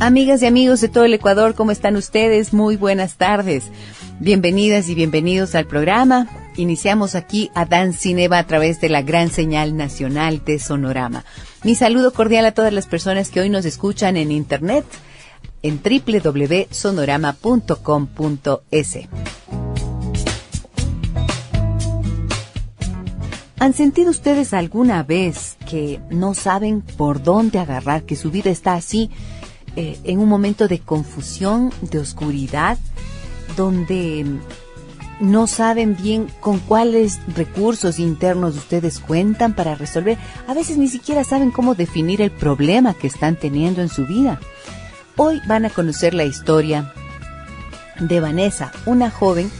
Amigas y amigos de todo el Ecuador, ¿cómo están ustedes? Muy buenas tardes. Bienvenidas y bienvenidos al programa. Iniciamos aquí Adán Cineva a través de la gran señal nacional de Sonorama. Mi saludo cordial a todas las personas que hoy nos escuchan en internet en www.sonorama.com.es. ¿Han sentido ustedes alguna vez que no saben por dónde agarrar, que su vida está así, en un momento de confusión, de oscuridad, donde no saben bien con cuáles recursos internos ustedes cuentan para resolver? A veces ni siquiera saben cómo definir el problema que están teniendo en su vida. Hoy van a conocer la historia de Vanessa, una joven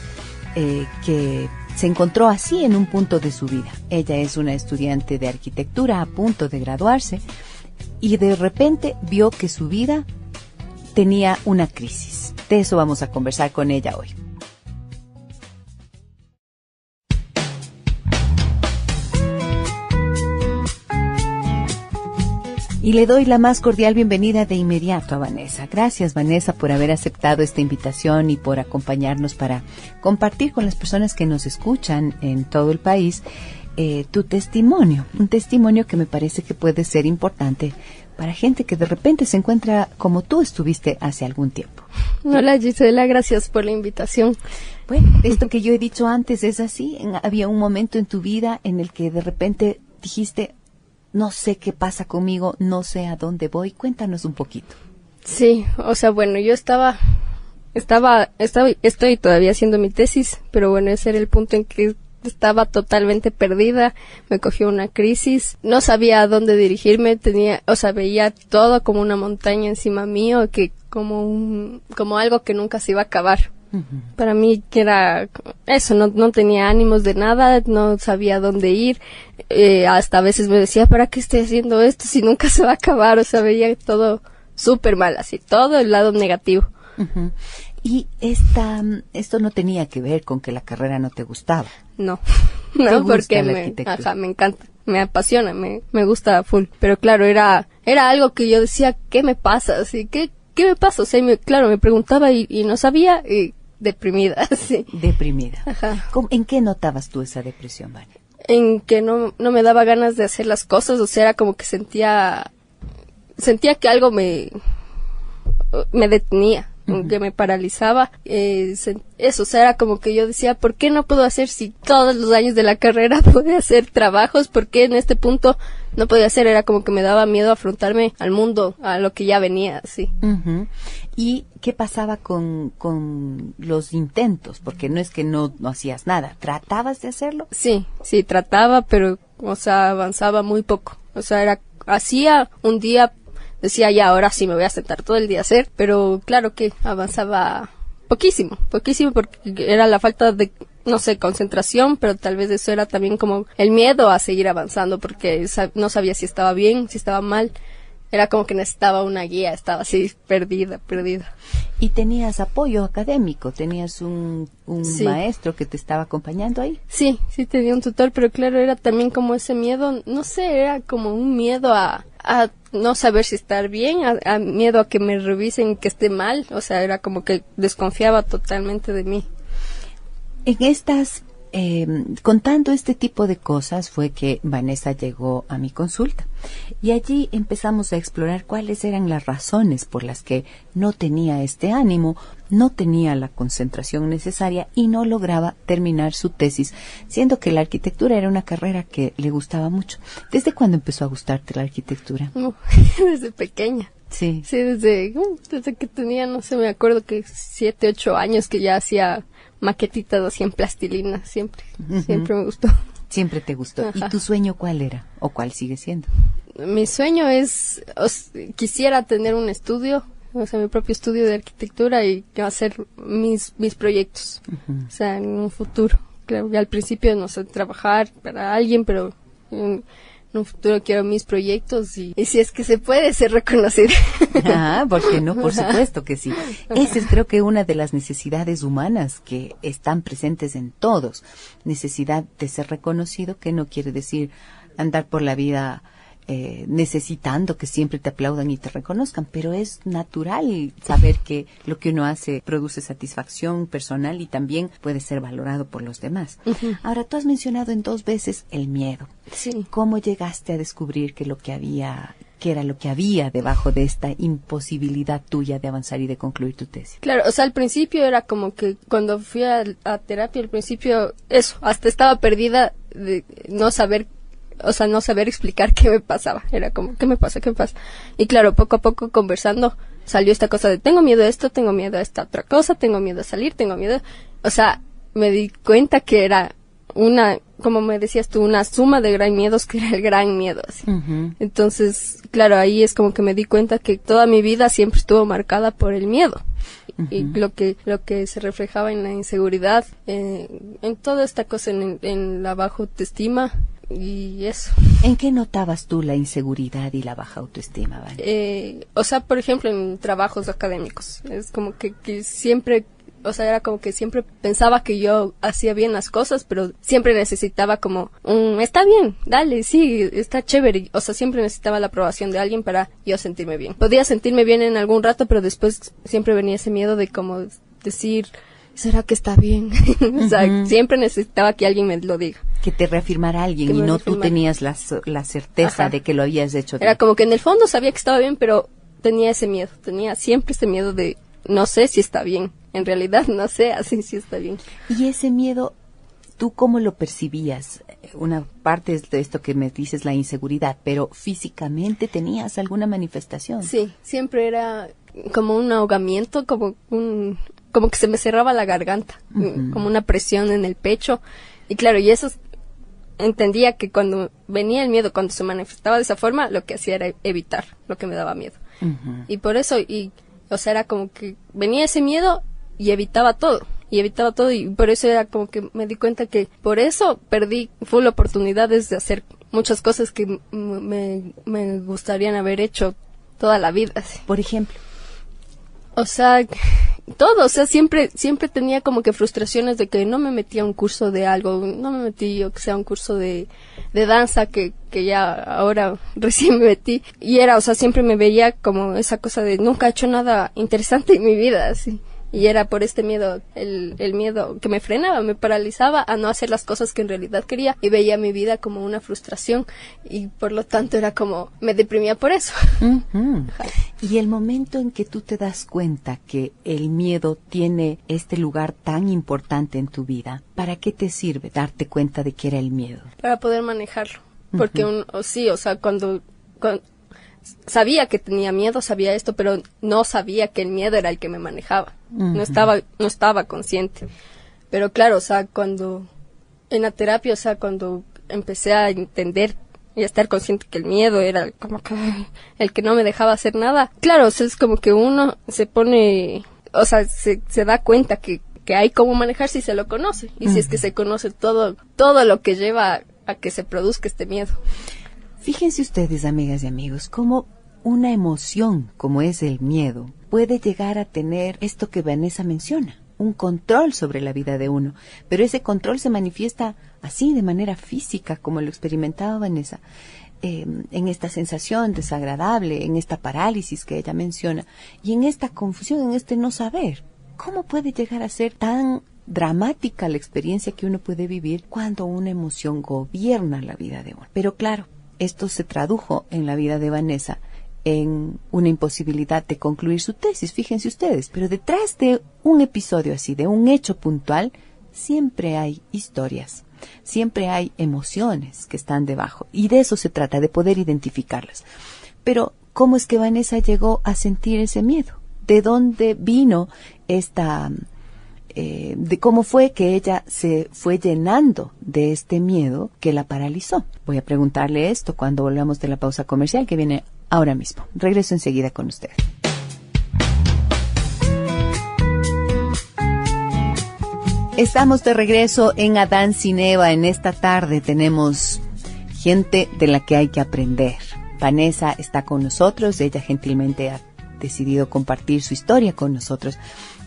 que se encontró así en un punto de su vida. Ella es una estudiante de arquitectura a punto de graduarse y de repente vio que su vida tenía una crisis. De eso vamos a conversar con ella hoy. Y le doy la más cordial bienvenida de inmediato a Vanessa. Gracias, Vanessa, por haber aceptado esta invitación y por acompañarnos para compartir con las personas que nos escuchan en todo el país tu testimonio. Un testimonio que me parece que puede ser importante para gente que de repente se encuentra como tú estuviste hace algún tiempo. Hola, Gisela, gracias por la invitación. Bueno, esto que yo he dicho antes es así. Había un momento en tu vida en el que de repente dijiste: no sé qué pasa conmigo, no sé a dónde voy. Cuéntanos un poquito. Sí, o sea, bueno, yo estoy todavía haciendo mi tesis, pero bueno, ese era el punto en que estaba totalmente perdida, me cogió una crisis, no sabía a dónde dirigirme, veía todo como una montaña encima mío, que como algo que nunca se iba a acabar. Para mí que era eso, no tenía ánimos de nada, no sabía dónde ir, hasta a veces me decía, ¿para qué estoy haciendo esto si nunca se va a acabar? O sea, veía todo súper mal, así, todo el lado negativo. Y esto no tenía que ver con que la carrera no te gustaba. No, la porque me encanta, me apasiona, me gusta full, pero claro, era algo que yo decía, ¿qué me pasa? Así, ¿qué me pasa? O sea, me preguntaba y no sabía, deprimida, sí. Deprimida. Ajá. ¿En qué notabas tú esa depresión, Vani? En que no me daba ganas de hacer las cosas, o sea, era como que sentía que algo me detenía, que me paralizaba, eso, o sea, era como que yo decía, ¿por qué no puedo hacer si todos los años de la carrera pude hacer trabajos? ¿Por qué en este punto no podía hacer? Era como que me daba miedo afrontarme al mundo, a lo que ya venía, sí. ¿Y qué pasaba con los intentos? Porque no es que no hacías nada, ¿tratabas de hacerlo? Sí, trataba, pero, o sea, avanzaba muy poco. O sea, hacía un día, decía, ya, ahora sí me voy a sentar todo el día a hacer, pero claro que avanzaba poquísimo, porque era la falta de, no sé, concentración, pero tal vez eso era también como el miedo a seguir avanzando, porque no sabía si estaba bien, si estaba mal. Era como que necesitaba una guía, estaba así perdida. ¿Y tenías apoyo académico? ¿Tenías un sí. maestro que te estaba acompañando ahí? Sí, tenía un tutor, pero claro, era también como ese miedo, no sé, era como un miedo a no saber si estar bien, a miedo a que me revisen que esté mal, o sea, era como que desconfiaba totalmente de mí. En contando este tipo de cosas fue que Vanessa llegó a mi consulta y allí empezamos a explorar cuáles eran las razones por las que no tenía este ánimo, no tenía la concentración necesaria y no lograba terminar su tesis, siendo que la arquitectura era una carrera que le gustaba mucho. ¿Desde cuándo empezó a gustarte la arquitectura? Desde pequeña. Sí, desde que tenía, no sé, me acuerdo que 7, 8 años que ya hacía maquetitas así en plastilina, siempre me gustó. Siempre te gustó. Ajá. ¿Y tu sueño cuál era? ¿O cuál sigue siendo? Mi sueño es, quisiera tener un estudio, o sea, mi propio estudio de arquitectura y hacer mis proyectos, o sea, en un futuro. Claro que al principio, no sé, trabajar para alguien, pero en un futuro quiero mis proyectos y si es que se puede ser reconocida. Ah, ¿por qué no? Por supuesto que sí. Esa es, creo que, una de las necesidades humanas que están presentes en todos. Necesidad de ser reconocido, que no quiere decir andar por la vida necesitando que siempre te aplaudan y te reconozcan, pero es natural saber que lo que uno hace produce satisfacción personal y también puede ser valorado por los demás. Uh-huh. Ahora, tú has mencionado en 2 veces el miedo. Sí. ¿Cómo llegaste a descubrir que era lo que había debajo de esta imposibilidad tuya de avanzar y de concluir tu tesis? Claro, o sea, al principio era como que cuando fui a terapia, al principio, eso, hasta estaba perdida de no saber explicar qué me pasaba. Era como, ¿qué me pasa? Y claro, poco a poco conversando, salió esta cosa de tengo miedo a esto, tengo miedo a esta otra cosa, tengo miedo a salir, tengo miedo. O sea, me di cuenta que era como me decías tú, una suma de gran miedos, que era el gran miedo, así. Uh-huh. Entonces, claro, ahí es como que me di cuenta que toda mi vida siempre estuvo marcada por el miedo. Uh-huh. Y lo que se reflejaba en la inseguridad, en toda esta cosa, en la baja autoestima. Y eso. ¿En qué notabas tú la inseguridad y la baja autoestima, Vane? O sea, por ejemplo, en trabajos académicos. Es como que siempre, o sea, era como que siempre pensaba que yo hacía bien las cosas, pero siempre necesitaba como está bien, dale, sí, está chévere. O sea, siempre necesitaba la aprobación de alguien para yo sentirme bien. Podía sentirme bien en algún rato, pero después siempre venía ese miedo de como decir, ¿será que está bien? O sea, uh-huh. Siempre necesitaba que alguien me lo diga. Que te reafirmara alguien y no tú tenías la certeza, ajá, de que lo habías hecho bien. Era como que en el fondo sabía que estaba bien, pero tenía ese miedo. Tenía siempre ese miedo de no sé si está bien. En realidad no sé así si está bien. Y ese miedo, ¿tú cómo lo percibías? Una parte de esto que me dices, la inseguridad, pero físicamente ¿tenías alguna manifestación? Sí, siempre era como un ahogamiento, como que se me cerraba la garganta, uh-huh, como una presión en el pecho. Y claro, y eso entendía que cuando venía el miedo, cuando se manifestaba de esa forma, lo que hacía era evitar lo que me daba miedo. Uh-huh. Y por eso, o sea, era como que venía ese miedo y evitaba todo, y por eso era como que me di cuenta que por eso perdí full oportunidades de hacer muchas cosas que me gustarían haber hecho toda la vida. Así. Por ejemplo. O sea, todo, o sea, siempre tenía como que frustraciones de que no me metí a un curso de algo, no me metí, o que sea un curso de danza que ya ahora recién me metí, y era, o sea, siempre me veía como esa cosa de nunca he hecho nada interesante en mi vida, así. Y era por este miedo, el miedo que me frenaba, me paralizaba a no hacer las cosas que en realidad quería, y veía mi vida como una frustración, y por lo tanto era como, me deprimía por eso. Uh-huh. Y el momento en que tú te das cuenta que el miedo tiene este lugar tan importante en tu vida, ¿para qué te sirve darte cuenta de que era el miedo? Para poder manejarlo, porque cuando sabía que tenía miedo, sabía esto, pero no sabía que el miedo era el que me manejaba. Uh-huh. No estaba consciente. Pero claro, o sea, cuando en la terapia, o sea, cuando empecé a entender y a estar consciente que el miedo era como que el que no me dejaba hacer nada, claro, o sea, es como que uno se pone, o sea, se da cuenta que hay cómo manejar si se lo conoce, y si es que se conoce todo lo que lleva a que se produzca este miedo. Fíjense ustedes, amigas y amigos, cómo una emoción como es el miedo puede llegar a tener esto que Vanessa menciona, un control sobre la vida de uno, pero ese control se manifiesta así de manera física, como lo experimentaba Vanessa, en esta sensación desagradable, en esta parálisis que ella menciona, y en esta confusión, en este no saber. ¿Cómo puede llegar a ser tan dramática la experiencia que uno puede vivir cuando una emoción gobierna la vida de uno? Pero claro, esto se tradujo en la vida de Vanessa en una imposibilidad de concluir su tesis, fíjense ustedes. Pero detrás de un episodio así, de un hecho puntual, siempre hay historias, siempre hay emociones que están debajo. Y de eso se trata, de poder identificarlas. Pero, ¿cómo es que Vanessa llegó a sentir ese miedo? ¿De dónde vino de cómo fue que ella se fue llenando de este miedo que la paralizó? Voy a preguntarle esto cuando volvamos de la pausa comercial que viene ahora mismo. Regreso enseguida con usted. Estamos de regreso en Adán sin Eva. En esta tarde tenemos gente de la que hay que aprender. Vanessa está con nosotros, ella gentilmente ha decidido compartir su historia con nosotros,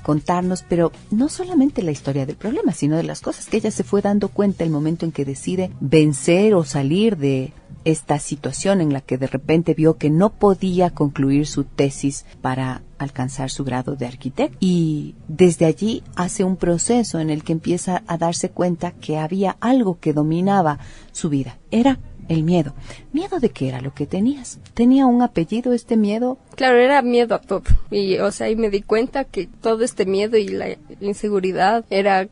contarnos, pero no solamente la historia del problema, sino de las cosas que ella se fue dando cuenta el momento en que decide vencer o salir de esta situación en la que de repente vio que no podía concluir su tesis para alcanzar su grado de arquitecto. Y desde allí hace un proceso en el que empieza a darse cuenta que había algo que dominaba su vida. Era el miedo. ¿Miedo de qué era lo que tenías? ¿Tenía un apellido este miedo? Claro, era miedo a todo. Y, o sea, ahí me di cuenta que todo este miedo y la inseguridad era,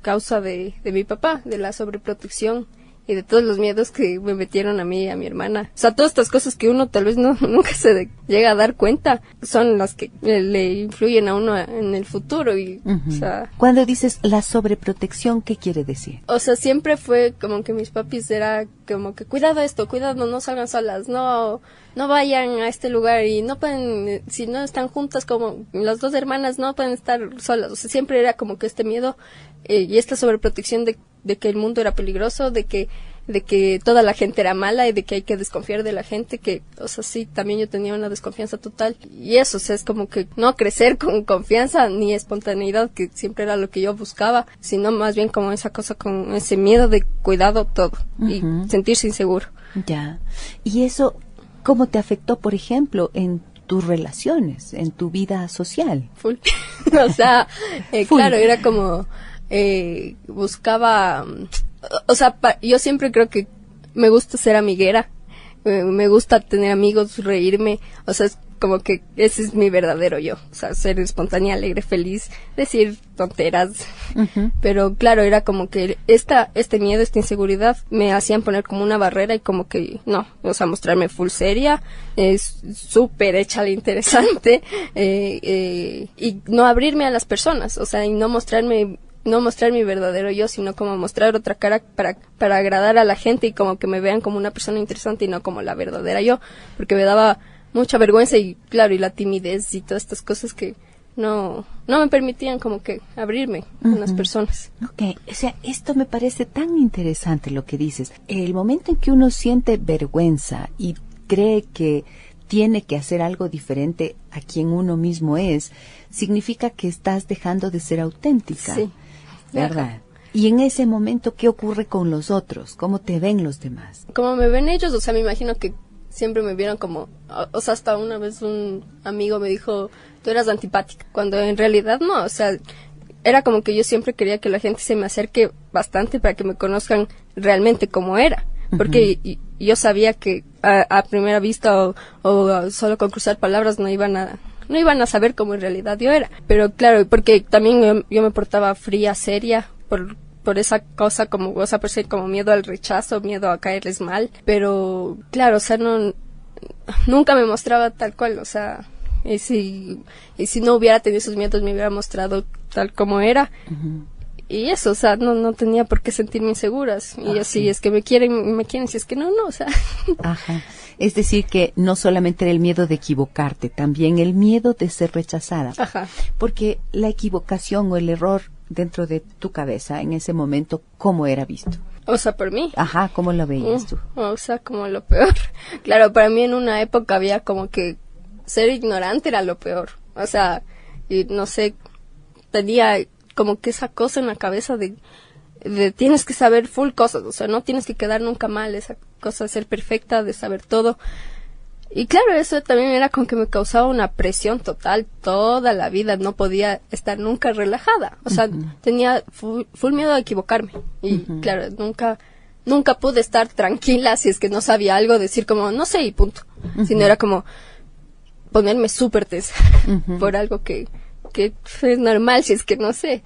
causa de mi papá, de la sobreprotección y de todos los miedos que me metieron a mí y a mi hermana. O sea, todas estas cosas que uno tal vez nunca se llega a dar cuenta son las que le influyen a uno en el futuro. Y, o sea, cuando dices la sobreprotección, ¿qué quiere decir? O sea, siempre fue como que mis papis era como que cuidado esto, cuidado, no salgan solas, no vayan a este lugar y no pueden, si no están juntas como las dos hermanas, no pueden estar solas. O sea, siempre era como que este miedo y esta sobreprotección de que el mundo era peligroso, de que toda la gente era mala y de que hay que desconfiar de la gente, que, o sea, sí, también yo tenía una desconfianza total. Y eso, o sea, es como que no crecer con confianza ni espontaneidad, que siempre era lo que yo buscaba, sino más bien como esa cosa con ese miedo de cuidado todo y sentirse inseguro. Ya. ¿Y eso cómo te afectó, por ejemplo, en tus relaciones, en tu vida social? Full. O sea, claro, era como buscaba, o sea, yo siempre creo que me gusta ser amiguera, me gusta tener amigos, reírme, o sea, es como que ese es mi verdadero yo, o sea, ser espontánea, alegre, feliz, decir tonteras, pero claro, era como que este miedo, esta inseguridad me hacían poner como una barrera y como que no, o sea, mostrarme full seria, súper hecha la interesante, y no abrirme a las personas, o sea, y no mostrar mi verdadero yo, sino como mostrar otra cara para agradar a la gente y como que me vean como una persona interesante y no como la verdadera yo, porque me daba mucha vergüenza y claro, y la timidez y todas estas cosas que no me permitían como que abrirme con las personas. Ok, o sea, esto me parece tan interesante lo que dices. El momento en que uno siente vergüenza y cree que tiene que hacer algo diferente a quien uno mismo es, significa que estás dejando de ser auténtica. Sí. ¿Verdad? Y en ese momento, ¿qué ocurre con los otros? ¿Cómo te ven los demás? Como me ven ellos, o sea, me imagino que siempre me vieron como, o sea, hasta una vez un amigo me dijo, tú eras antipática, cuando en realidad no, o sea, era como que yo siempre quería que la gente se me acerque bastante para que me conozcan realmente como era, porque yo sabía que a primera vista o solo con cruzar palabras no iban a saber cómo en realidad yo era. Pero claro, porque también yo me portaba fría, seria, por esa cosa como, o sea, por ser como miedo al rechazo, miedo a caerles mal. Pero claro, o sea, nunca me mostraba tal cual, o sea, y si no hubiera tenido esos miedos me hubiera mostrado tal como era. Y eso, o sea, no tenía por qué sentirme inseguras. Y así es que me quieren, si es que no, o sea. Ajá. Es decir, que no solamente era el miedo de equivocarte, también el miedo de ser rechazada. Ajá. Porque la equivocación o el error dentro de tu cabeza en ese momento, ¿cómo era visto? O sea, por mí. Ajá, ¿cómo lo veías tú? O sea, como lo peor. Claro, para mí en una época había como que ser ignorante era lo peor. O sea, y no sé, tenía como que esa cosa en la cabeza de tienes que saber full cosas, o sea, no tienes que quedar nunca mal, esa cosa de ser perfecta, de saber todo. Y claro, eso también era como que me causaba una presión total toda la vida, no podía estar nunca relajada, o sea, tenía full miedo a equivocarme. Y claro, nunca pude estar tranquila si es que no sabía algo, decir como, no sé, y punto. Sino era como ponerme súper tensa por algo que es normal si es que no sé.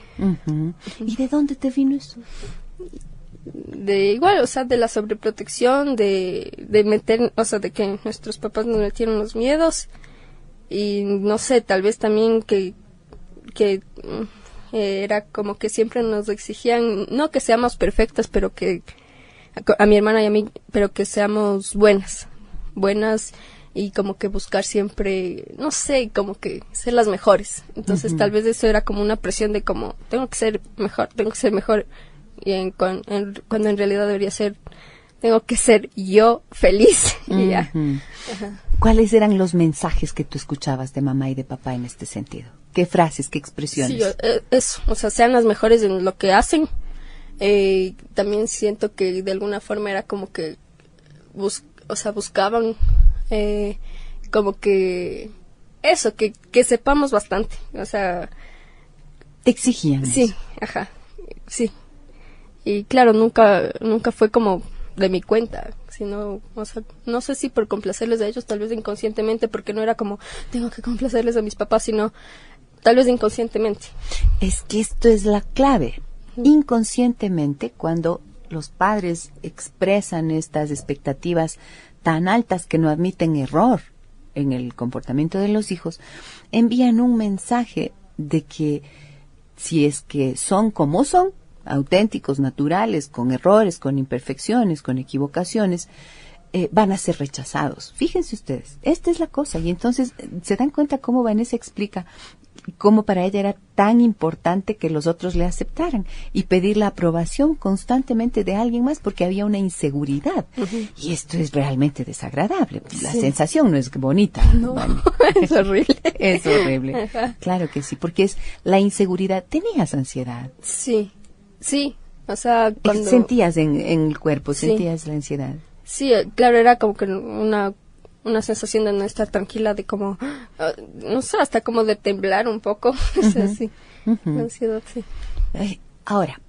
¿Y de dónde te vino eso? De igual, o sea, de la sobreprotección, de meter, o sea, de que nuestros papás nos metieron los miedos y no sé, tal vez también que era como que siempre nos exigían, no que seamos perfectas, pero que a mi hermana y a mí, pero que seamos buenas y como que buscar siempre, no sé, como que ser las mejores. Entonces tal vez eso era como una presión de como, tengo que ser mejor. Y cuando en realidad debería ser, tengo que ser yo feliz. Y ya. ¿Cuáles eran los mensajes que tú escuchabas de mamá y de papá en este sentido? ¿Qué frases, qué expresiones? Sí, eso, o sea, sean las mejores en lo que hacen. También siento que de alguna forma era como que buscaban como que eso, que sepamos bastante, o sea... Te exigían Sí, eso. ajá, sí. Y claro, nunca fue como de mi cuenta, sino, o sea, no sé si por complacerles a ellos, tal vez inconscientemente, porque no era como, tengo que complacerles a mis papás, sino tal vez inconscientemente. Es que esto es la clave. Inconscientemente, cuando los padres expresan estas expectativas tan altas que no admiten error en el comportamiento de los hijos, envían un mensaje de que si es que son como son, auténticos, naturales, con errores, con imperfecciones, con equivocaciones, van a ser rechazados. Fíjense ustedes, esta es la cosa. Y entonces se dan cuenta cómo Vanessa explica cómo para ella era tan importante que los otros le aceptaran y pedir la aprobación constantemente de alguien más porque había una inseguridad. Y esto es realmente desagradable. La sensación no es bonita. No, es horrible. Es horrible. Ajá. Claro que sí, porque es la inseguridad. ¿Tenías ansiedad? Sí, o sea, cuando... Sentías en el cuerpo, Sí. sentías la ansiedad. Sí, claro, era como que una sensación de no estar tranquila, de como, no sé, hasta como de temblar un poco. O sea, sí, la ansiedad, sí. Ahora,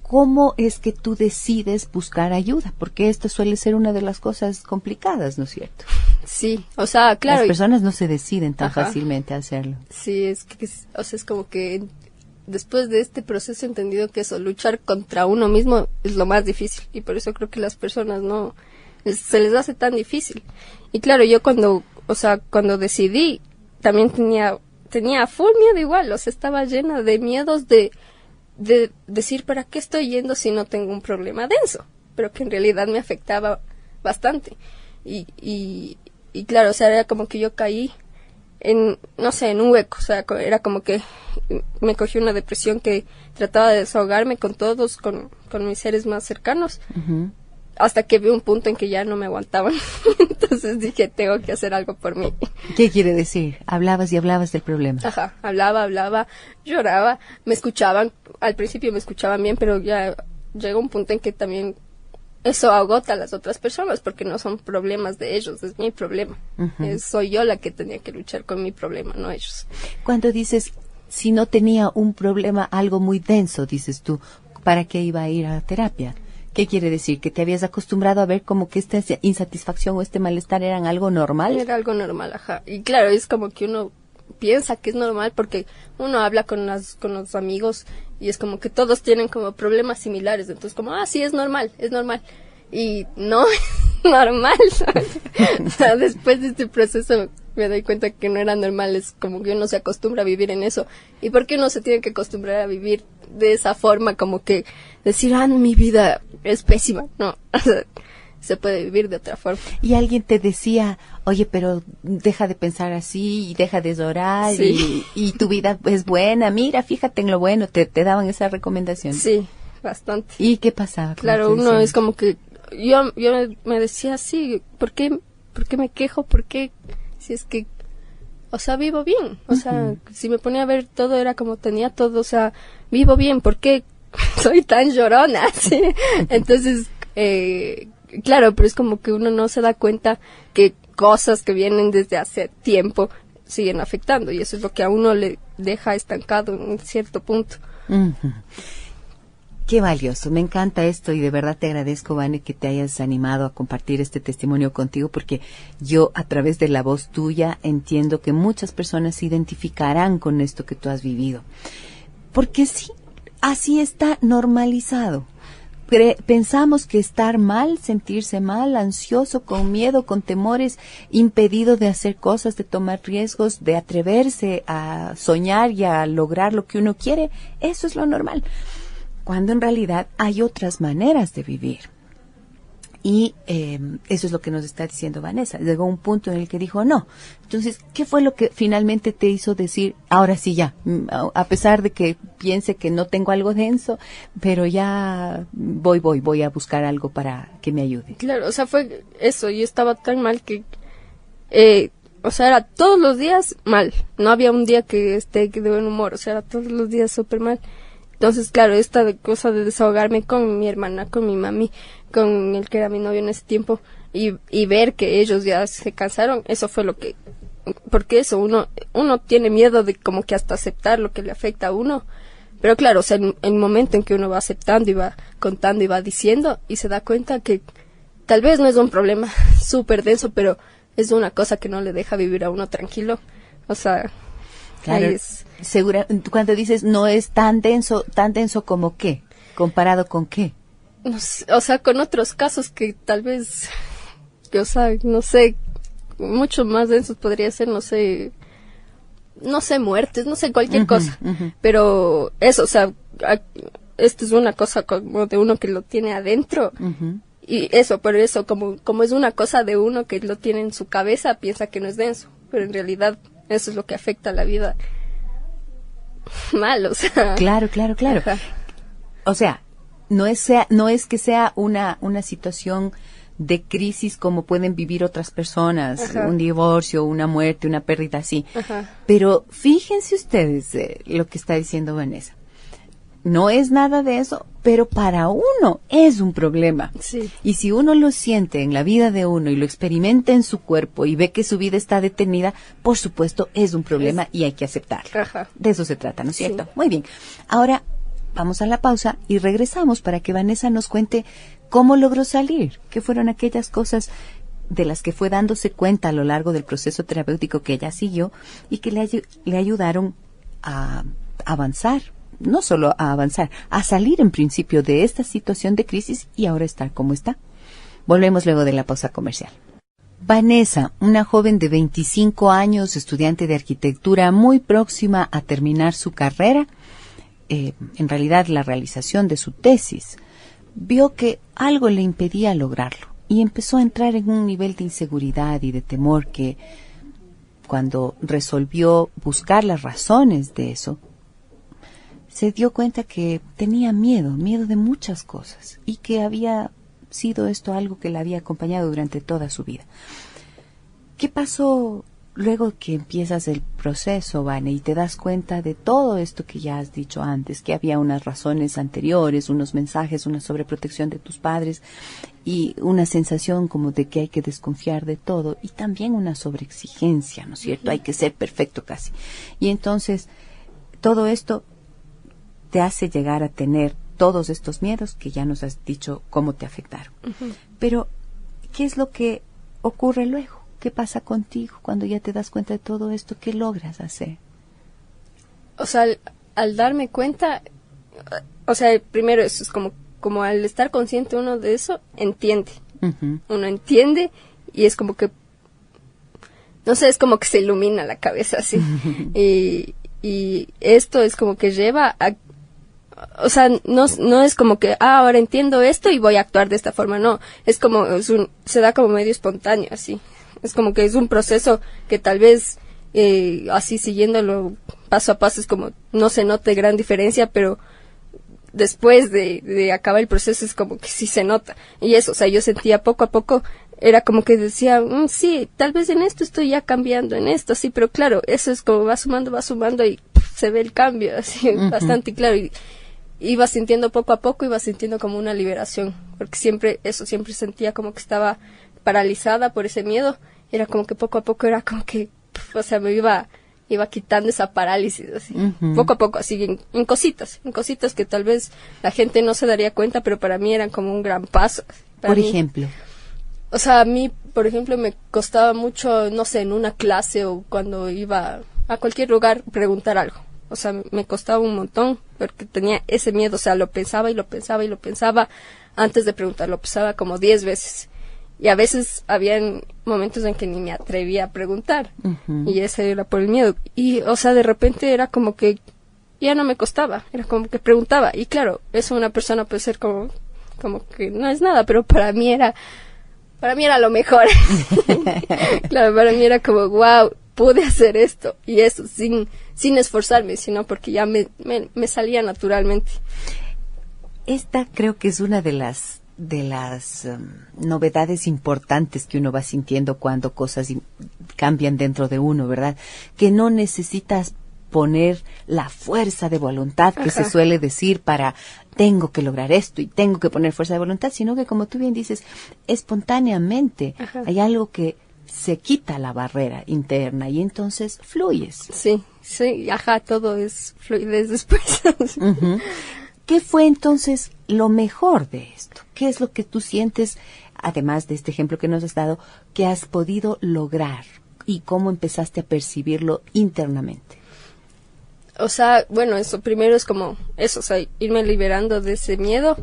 ¿cómo es que tú decides buscar ayuda? Porque esto suele ser una de las cosas complicadas, ¿no es cierto? Sí, o sea, claro. Las personas no se deciden tan Ajá. fácilmente a hacerlo. Sí, o sea, es como que después de este proceso he entendido que eso, luchar contra uno mismo es lo más difícil. Y por eso creo que las personas se les hace tan difícil. Y claro, yo cuando decidí, también tenía full miedo igual, o sea, estaba llena de miedos de decir, ¿para qué estoy yendo si no tengo un problema denso? Pero que en realidad me afectaba bastante. Y claro, o sea, era como que yo caí en un hueco, o sea, era como que me cogí una depresión que trataba de desahogarme con todos, con mis seres más cercanos. Hasta que vi un punto en que ya no me aguantaban. Entonces dije, tengo que hacer algo por mí. ¿Qué quiere decir? Hablabas y hablabas del problema. Ajá, hablaba, lloraba, me escuchaban. Al principio me escuchaban bien, pero ya llegó un punto en que también eso agota a las otras personas, porque no son problemas de ellos, es mi problema. Soy yo la que tenía que luchar con mi problema, no ellos. Cuando dices, si no tenía un problema, algo muy denso, dices tú, ¿para qué iba a ir a terapia? ¿Qué quiere decir? ¿Que te habías acostumbrado a ver como que esta insatisfacción o este malestar eran algo normal? Era algo normal, ajá. Y claro, es como que uno piensa que es normal porque uno habla con los amigos y es como que todos tienen como problemas similares. Entonces como, sí, es normal. Y no es normal. O sea, después de este proceso me doy cuenta que no era normal. Es como que uno se acostumbra a vivir en eso. ¿Y por qué uno se tiene que acostumbrar a vivir de esa forma? Como que decir, mi vida es pésima. No, o sea, se puede vivir de otra forma. Y alguien te decía, oye, pero deja de pensar así y deja de llorar. Sí. y tu vida es buena, mira, fíjate en lo bueno, te daban esa recomendación. Sí, bastante. ¿Y qué pasaba? Claro, uno es como que yo me decía, sí, ¿por qué me quejo? ¿Por qué? Si es que, o sea, vivo bien. O sea, si me ponía a ver todo, era como tenía todo, o sea, vivo bien, ¿por qué soy tan llorona? ¿Sí? Entonces, claro, pero es como que uno no se da cuenta que cosas que vienen desde hace tiempo siguen afectando, y eso es lo que a uno le deja estancado en un cierto punto. Qué valioso, me encanta esto y de verdad te agradezco, Vane, que te hayas animado a compartir este testimonio contigo, porque yo a través de la voz tuya entiendo que muchas personas se identificarán con esto que tú has vivido. Porque sí, así está normalizado. Pensamos que estar mal, sentirse mal, ansioso, con miedo, con temores, impedido de hacer cosas, de tomar riesgos, de atreverse a soñar y a lograr lo que uno quiere, eso es lo normal. Cuando en realidad hay otras maneras de vivir. Y eso es lo que nos está diciendo Vanessa. Llegó un punto en el que dijo no. Entonces, ¿qué fue lo que finalmente te hizo decir, ahora sí ya, a pesar de que piense que no tengo algo denso, pero ya voy a buscar algo para que me ayude? Claro, o sea, fue eso. Yo estaba tan mal que, o sea, era todos los días mal. No había un día que esté de buen humor. O sea, era todos los días súper mal. Entonces, claro, esta cosa de desahogarme con mi hermana, con mi mami, con el que era mi novio en ese tiempo, y ver que ellos ya se cansaron, eso fue lo que, porque eso, uno tiene miedo de como que hasta aceptar lo que le afecta a uno, pero claro, o sea, en el momento en que uno va aceptando y va contando y va diciendo, y se da cuenta que tal vez no es un problema súper denso, pero es una cosa que no le deja vivir a uno tranquilo, o sea, claro, ahí es... Segura, cuando dices no es tan denso como qué, comparado con qué. No sé, o sea, con otros casos que tal vez, o sea, no sé, mucho más densos podría ser, no sé, muertes, no sé, cualquier cosa. Pero eso, o sea, esto es una cosa como de uno que lo tiene adentro. Y eso, por eso, como es una cosa de uno que lo tiene en su cabeza, piensa que no es denso. Pero en realidad, eso es lo que afecta a la vida. Mal, o sea. Claro. Ajá. O sea, no es que sea una situación de crisis como pueden vivir otras personas, ajá, un divorcio, una muerte, una pérdida así. Ajá. Pero fíjense ustedes lo que está diciendo Vanessa. No es nada de eso, pero para uno es un problema. Sí. Y si uno lo siente en la vida de uno y lo experimenta en su cuerpo y ve que su vida está detenida, por supuesto es un problema y hay que aceptarlo. Ajá. De eso se trata, ¿no es cierto? Sí. Muy bien. Ahora vamos a la pausa y regresamos para que Vanessa nos cuente cómo logró salir, qué fueron aquellas cosas de las que fue dándose cuenta a lo largo del proceso terapéutico que ella siguió y que le ayudaron a avanzar. No solo a avanzar, a salir en principio de esta situación de crisis y ahora estar como está. Volvemos luego de la pausa comercial. Vanessa, una joven de 25 años, estudiante de arquitectura, muy próxima a terminar su carrera, en realidad la realización de su tesis, vio que algo le impedía lograrlo y empezó a entrar en un nivel de inseguridad y de temor que, cuando resolvió buscar las razones de eso, se dio cuenta que tenía miedo de muchas cosas y que había sido esto algo que la había acompañado durante toda su vida. ¿Qué pasó luego que empiezas el proceso, Vane, y te das cuenta de todo esto que ya has dicho antes, que había unas razones anteriores, unos mensajes, una sobreprotección de tus padres y una sensación como de que hay que desconfiar de todo y también una sobreexigencia, ¿no es cierto? Hay que ser perfecto casi. Y entonces todo esto te hace llegar a tener todos estos miedos que ya nos has dicho cómo te afectaron. Pero, ¿qué es lo que ocurre luego? ¿Qué pasa contigo cuando ya te das cuenta de todo esto? ¿Qué logras hacer? O sea, al darme cuenta, o sea, primero eso es como al estar consciente uno de eso, entiende. Uno entiende y es como que, no sé, es como que se ilumina la cabeza así. Y esto es como que lleva a, o sea, no es como que, ahora entiendo esto y voy a actuar de esta forma, no, es como, se da como medio espontáneo, así, es como que es un proceso que tal vez, así siguiéndolo paso a paso, es como, no se note gran diferencia, pero después de acabar el proceso es como que sí se nota, y eso, o sea, yo sentía poco a poco, era como que decía, sí, tal vez en esto estoy ya cambiando, en esto, sí, pero claro, eso es como va sumando y se ve el cambio, así, bastante claro, y iba sintiendo poco a poco, iba sintiendo como una liberación, porque siempre sentía como que estaba paralizada por ese miedo, era como que poco a poco era como que, o sea, me iba quitando esa parálisis, así, poco a poco, así, en cositas que tal vez la gente no se daría cuenta, pero para mí eran como un gran paso. Por ejemplo. O sea, a mí, por ejemplo, me costaba mucho, no sé, en una clase o cuando iba a cualquier lugar preguntar algo. O sea, me costaba un montón porque tenía ese miedo, o sea, lo pensaba antes de preguntar, lo pensaba como 10 veces. Y a veces habían momentos en que ni me atrevía a preguntar. Y ese era por el miedo. Y, o sea, de repente era como que ya no me costaba, era como que preguntaba. Y claro, eso una persona puede ser como que no es nada, pero para mí era lo mejor. Claro, para mí era como, wow, pude hacer esto. Y eso, sin esforzarme, sino porque ya me salía naturalmente. Esta creo que es una de las novedades importantes que uno va sintiendo cuando cosas cambian dentro de uno, ¿verdad? Que no necesitas poner la fuerza de voluntad que se suele decir para tengo que lograr esto y tengo que poner fuerza de voluntad, sino que, como tú bien dices, espontáneamente hay algo que se quita la barrera interna y entonces fluyes. Sí, todo es fluidez después. ¿Qué fue entonces lo mejor de esto? ¿Qué es lo que tú sientes, además de este ejemplo que nos has dado, que has podido lograr y cómo empezaste a percibirlo internamente? O sea, bueno, eso primero es como eso, o sea, irme liberando de ese miedo.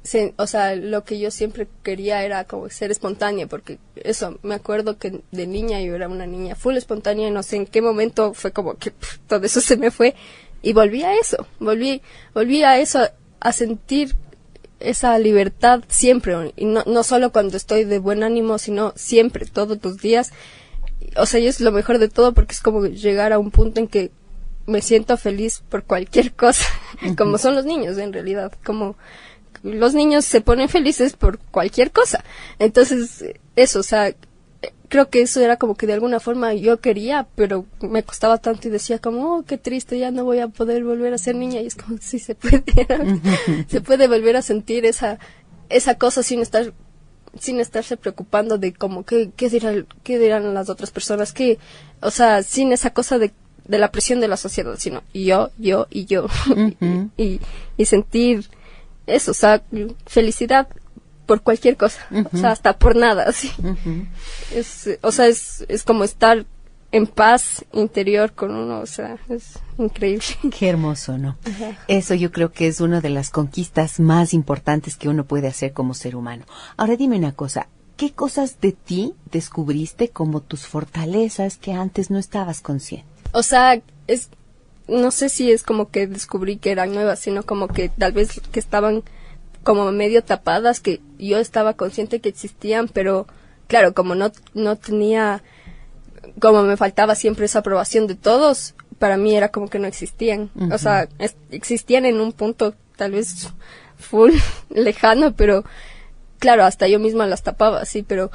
Sí, o sea, lo que yo siempre quería era como ser espontánea, porque eso, me acuerdo que de niña yo era una niña full espontánea y no sé en qué momento fue como que todo eso se me fue y volví a eso, volví a eso, a sentir esa libertad siempre, y no solo cuando estoy de buen ánimo, sino siempre, todos los días. O sea, y es lo mejor de todo porque es como llegar a un punto en que me siento feliz por cualquier cosa, como son los niños en realidad, como los niños se ponen felices por cualquier cosa. Entonces, eso, o sea, creo que eso era como que de alguna forma yo quería, pero me costaba tanto y decía como, oh, qué triste, ya no voy a poder volver a ser niña. Y es como, sí se puede, se puede volver a sentir esa cosa sin estarse preocupando de como qué dirán las otras personas, o sea, sin esa cosa de la presión de la sociedad, sino yo y yo. y sentir eso, o sea, felicidad por cualquier cosa, o sea, hasta por nada, así. Es como estar en paz interior con uno, o sea, es increíble. Qué hermoso, ¿no? Eso yo creo que es una de las conquistas más importantes que uno puede hacer como ser humano. Ahora dime una cosa, ¿qué cosas de ti descubriste como tus fortalezas que antes no estabas consciente? O sea, no sé si es como que descubrí que eran nuevas, sino como que tal vez que estaban como medio tapadas, que yo estaba consciente que existían, pero claro, como no tenía, como me faltaba siempre esa aprobación de todos, para mí era como que no existían. O sea, existían en un punto tal vez full lejano, pero claro, hasta yo misma las tapaba, sí, pero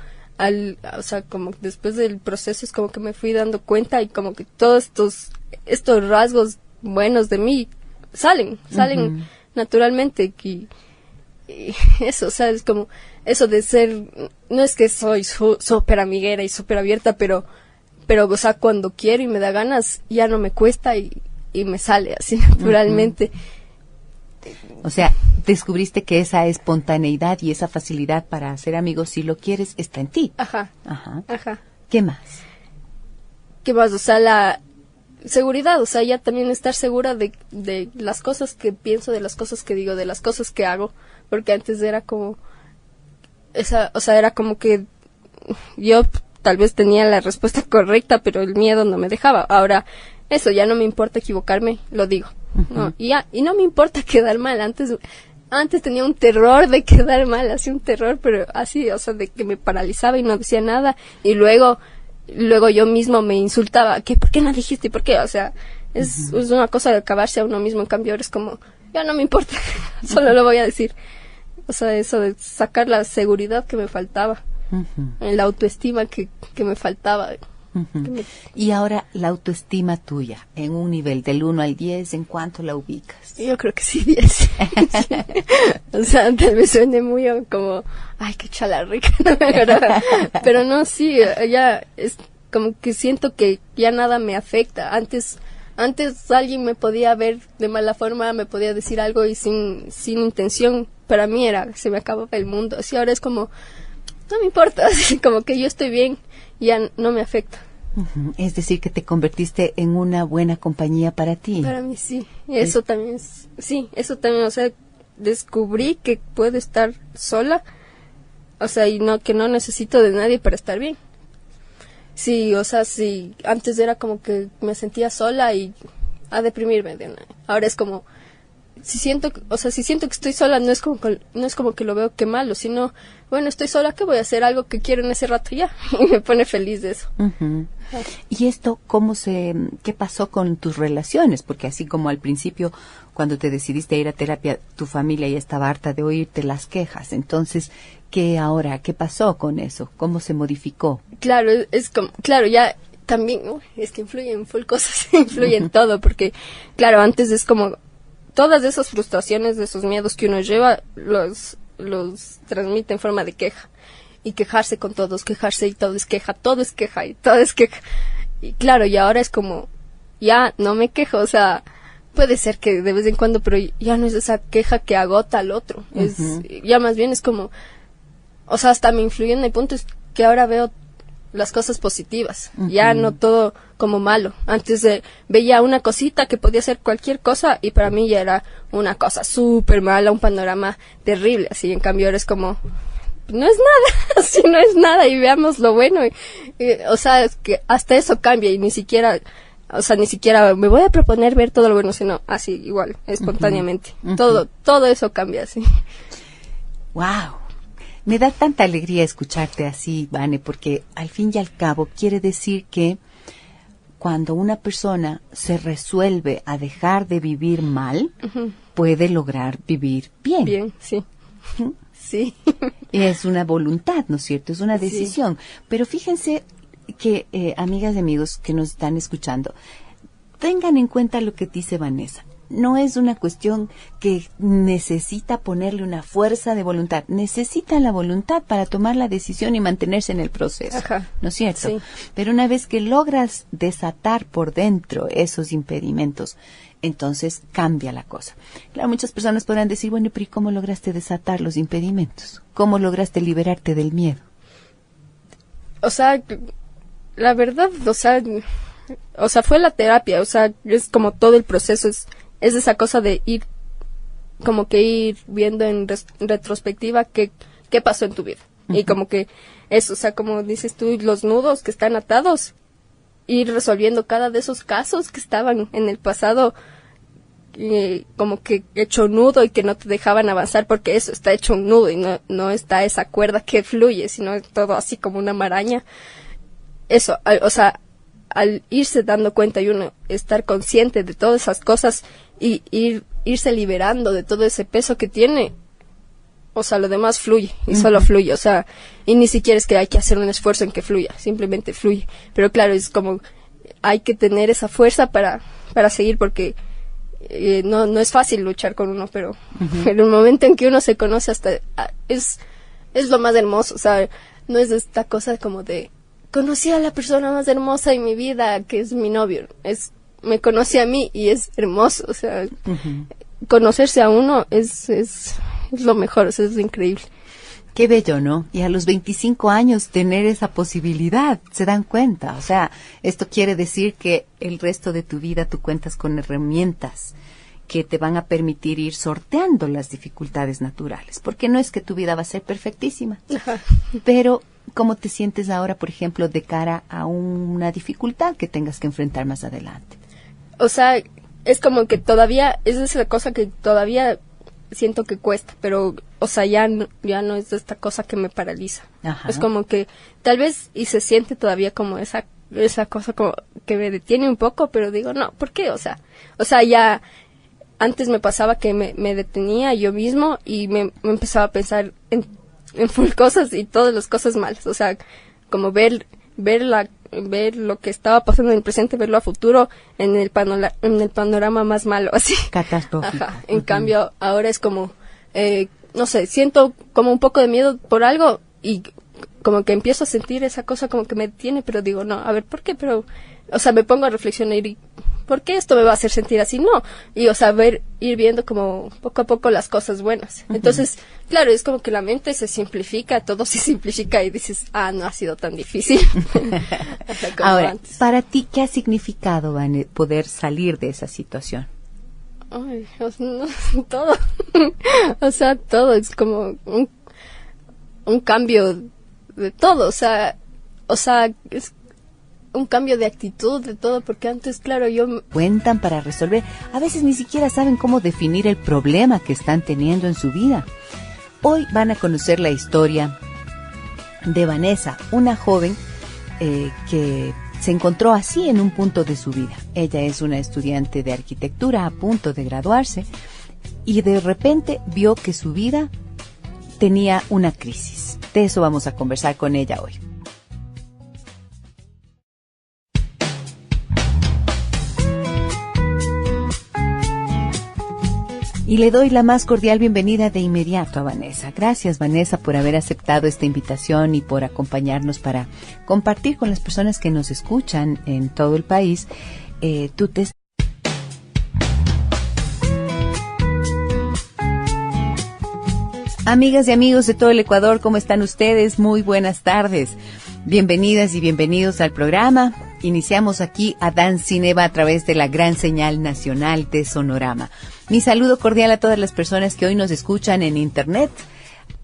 o sea, como después del proceso es como que me fui dando cuenta y como que todos estos rasgos buenos de mí salen naturalmente y eso, o sea, es como eso de ser, no es que soy súper amiguera y súper abierta, pero, o sea, cuando quiero y me da ganas, ya no me cuesta y me sale así naturalmente. O sea, descubriste que esa espontaneidad y esa facilidad para hacer amigos, si lo quieres, está en ti. Ajá. ¿Qué más? O sea, la seguridad, o sea, ya también estar segura de las cosas que pienso, de las cosas que digo, de las cosas que hago, porque antes era como o sea, era como que yo tal vez tenía la respuesta correcta, pero el miedo no me dejaba. Ahora, eso, ya no me importa equivocarme, lo digo. ¿No? Y no me importa quedar mal. Antes tenía un terror de quedar mal, así un terror, pero así, o sea, de que me paralizaba y no decía nada. Y luego yo mismo me insultaba, ¿por qué no dijiste? ¿Por qué? O sea, es una cosa de acabarse a uno mismo. En cambio, ahora es como, ya no me importa, solo lo voy a decir. O sea, eso de sacar la seguridad que me faltaba, la autoestima que me faltaba. Y ahora, la autoestima tuya, en un nivel del 1 al 10, ¿en cuánto la ubicas? Yo creo que sí, 10. Sí. O sea, tal vez suene muy como, ay, qué chalarrica, pero no, sí, ya es como que siento que ya nada me afecta. Antes alguien me podía ver de mala forma, me podía decir algo y sin intención, para mí se me acababa el mundo. Así ahora es como, no me importa, así como que yo estoy bien, ya no me afecta. Es decir, que te convertiste en una buena compañía para ti. Para mí sí, eso también, o sea, descubrí que puedo estar sola, o sea, y que no necesito de nadie para estar bien. Sí, o sea, sí, antes era como que me sentía sola y a deprimirme ahora es como, si siento que estoy sola, no es como que lo veo que malo, sino, bueno, estoy sola, ¿qué voy a hacer? Algo que quiero en ese rato ya, y me pone feliz de eso. ¿Y esto qué pasó con tus relaciones? Porque así como al principio, cuando te decidiste a ir a terapia, tu familia ya estaba harta de oírte las quejas. Entonces, ¿qué pasó con eso? ¿Cómo se modificó? Claro, es como, claro, ya también, ¿no? Es que influyen full cosas, influyen todo, porque, claro, antes es como, todas esas frustraciones, de esos miedos que uno lleva, los transmite en forma de queja. Y quejarse con todos, quejarse y todo es queja y todo es queja. Y claro, y ahora es como, ya no me quejo, o sea, puede ser que de vez en cuando, pero ya no es esa queja que agota al otro. Es, ya más bien es como, o sea, hasta me influye en el punto es que ahora veo las cosas positivas, ya no todo como malo. Antes veía una cosita que podía ser cualquier cosa y para mí ya era una cosa súper mala, un panorama terrible, así. En cambio ahora es como, no es nada, así no es nada, y veamos lo bueno. O sea, es que hasta eso cambia y ni siquiera me voy a proponer ver todo lo bueno, sino así, igual, espontáneamente. Todo eso cambia, así. Wow. Me da tanta alegría escucharte así, Vane, porque al fin y al cabo quiere decir que cuando una persona se resuelve a dejar de vivir mal, puede lograr vivir bien. Bien, sí. Sí. Es una voluntad, ¿no es cierto? Es una decisión. Sí. Pero fíjense que, amigas y amigos que nos están escuchando, tengan en cuenta lo que dice Vanessa. No es una cuestión que necesita ponerle una fuerza de voluntad. Necesita la voluntad para tomar la decisión y mantenerse en el proceso. Ajá. ¿No es cierto? Sí. Pero una vez que logras desatar por dentro esos impedimentos, entonces cambia la cosa. Claro, muchas personas podrán decir, bueno, pero ¿y cómo lograste desatar los impedimentos? ¿Cómo lograste liberarte del miedo? O sea, la verdad, o sea, fue la terapia, o sea, es como todo el proceso, es esa cosa de ir viendo en retrospectiva qué pasó en tu vida. Y como que eso, o sea, como dices tú, los nudos que están atados, ir resolviendo cada de esos casos que estaban en el pasado, como que hecho nudo y que no te dejaban avanzar, porque eso está hecho un nudo y no está esa cuerda que fluye, sino todo así como una maraña. Eso, o sea, al irse dando cuenta y uno estar consciente de todas esas cosas y irse liberando de todo ese peso que tiene, o sea, lo demás fluye y solo fluye, o sea, y ni siquiera es que hay que hacer un esfuerzo en que fluya, simplemente fluye. Pero claro, es como hay que tener esa fuerza para seguir, porque no es fácil luchar con uno, pero en el momento en que uno se conoce hasta es lo más hermoso, o sea, no es esta cosa como de conocí a la persona más hermosa en mi vida, que es mi novio, me conocí a mí y es hermoso, o sea, conocerse a uno es lo mejor, o sea, es increíble. Qué bello, ¿no? Y a los 25 años tener esa posibilidad, ¿se dan cuenta? O sea, esto quiere decir que el resto de tu vida tú cuentas con herramientas que te van a permitir ir sorteando las dificultades naturales, porque no es que tu vida va a ser perfectísima, pero ¿cómo te sientes ahora, por ejemplo, de cara a una dificultad que tengas que enfrentar más adelante? O sea, es como que todavía, es esa cosa que todavía siento que cuesta, pero, o sea, ya no es esta cosa que me paraliza. Ajá. Es como que tal vez y se siente todavía como esa cosa como que me detiene un poco, pero digo, no, ¿por qué? O sea, ya antes me pasaba que me detenía yo mismo y me empezaba a pensar en full cosas y todas las cosas malas, o sea, como ver lo que estaba pasando en el presente, verlo a futuro en el panorama más malo, así. Catastrófico. Ajá. En cambio, ahora es como, no sé, siento como un poco de miedo por algo y como que empiezo a sentir esa cosa como que me detiene, pero digo, no, a ver, ¿por qué? Pero, o sea, me pongo a reflexionar y ¿por qué esto me va a hacer sentir así? No. Y, o sea, ir viendo como poco a poco las cosas buenas. Entonces, claro, es como que la mente se simplifica, todo se simplifica y dices, no ha sido tan difícil. Ahora, antes. Para ti, ¿qué ha significado, Vane, poder salir de esa situación? Ay, no, todo. O sea, todo es como un cambio de todo. O sea, es un cambio de actitud, de todo, porque antes, claro, cuentan para resolver, a veces ni siquiera saben cómo definir el problema que están teniendo en su vida. Hoy van a conocer la historia de Vanessa, una joven que se encontró así en un punto de su vida. Ella es una estudiante de arquitectura a punto de graduarse y de repente vio que su vida tenía una crisis. De eso vamos a conversar con ella hoy. Y le doy la más cordial bienvenida de inmediato a Vanessa. Gracias, Vanessa, por haber aceptado esta invitación y por acompañarnos para compartir con las personas que nos escuchan en todo el país tu testimonio. Amigas y amigos de todo el Ecuador, ¿cómo están ustedes? Muy buenas tardes. Bienvenidas y bienvenidos al programa. Iniciamos aquí a Dan Cineva a través de la gran señal nacional de Sonorama. Mi saludo cordial a todas las personas que hoy nos escuchan en internet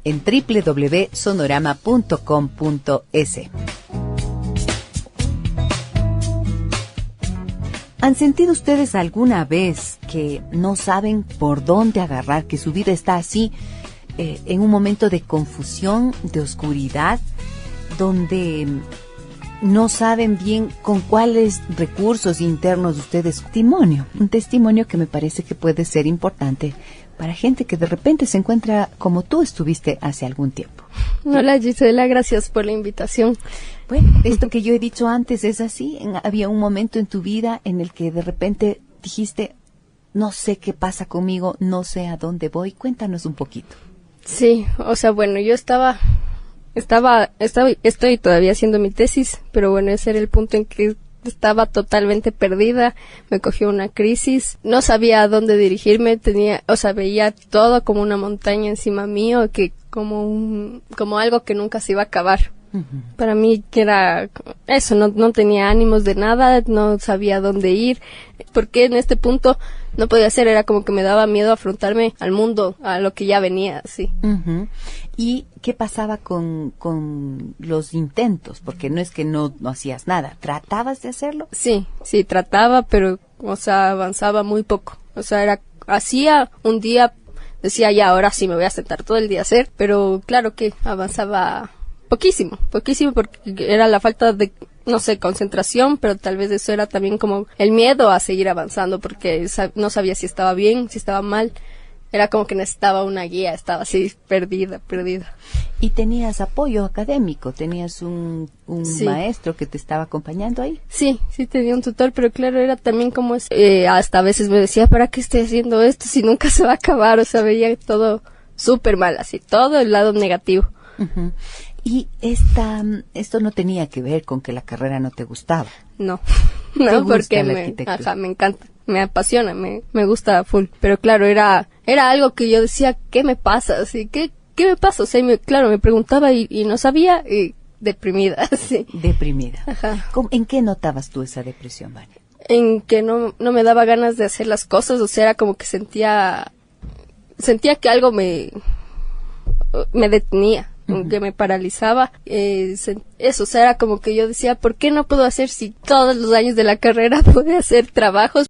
en www.sonorama.com.es. ¿Han sentido ustedes alguna vez que no saben por dónde agarrar, que su vida está así en un momento de confusión, de oscuridad, donde no saben bien con cuáles recursos internos ustedes? Un testimonio que me parece que puede ser importante para gente que de repente se encuentra como tú estuviste hace algún tiempo. Hola Gisela, gracias por la invitación. Bueno, esto que yo he dicho antes es así. Había un momento en tu vida en el que de repente dijiste, no sé qué pasa conmigo, no sé a dónde voy. Cuéntanos un poquito. Sí, o sea, bueno, yo estoy todavía haciendo mi tesis, pero bueno, ese era el punto en que estaba totalmente perdida, me cogió una crisis, no sabía a dónde dirigirme, veía todo como una montaña encima mío, que como algo que nunca se iba a acabar. Uh-huh. Para mí que era eso, no tenía ánimos de nada, no sabía a dónde ir, porque en este punto no podía hacer, era como que me daba miedo afrontarme al mundo, a lo que ya venía, sí. Uh-huh. ¿Y qué pasaba con los intentos? Porque no es que no hacías nada, ¿tratabas de hacerlo? Sí, trataba, pero, o sea, avanzaba muy poco. O sea, hacía un día, decía ya, ahora sí me voy a sentar todo el día a hacer, pero claro que avanzaba poquísimo, porque era la falta de, no sé, concentración, pero tal vez eso era también como el miedo a seguir avanzando, porque no sabía si estaba bien, si estaba mal. Era como que necesitaba una guía, estaba así perdida. ¿Y tenías apoyo académico? ¿Tenías un sí. maestro que te estaba acompañando ahí? Sí, tenía un tutor, pero claro, era también como hasta a veces me decía, ¿para qué estoy haciendo esto si nunca se va a acabar? O sea, veía todo súper mal, así, todo el lado negativo. Uh-huh. Y esto no tenía que ver con que la carrera no te gustaba. No, porque me encanta, me apasiona, me gusta full. Pero claro, era algo que yo decía, ¿qué me pasa? Así, ¿qué me pasa? O sea, me preguntaba y no sabía, deprimida, sí. Deprimida. Ajá. ¿En qué notabas tú esa depresión, Vania? En que no me daba ganas de hacer las cosas, o sea, era como que sentía que algo me detenía. Que me paralizaba, eso, o sea, era como que yo decía, ¿por qué no puedo hacer si todos los años de la carrera pude hacer trabajos?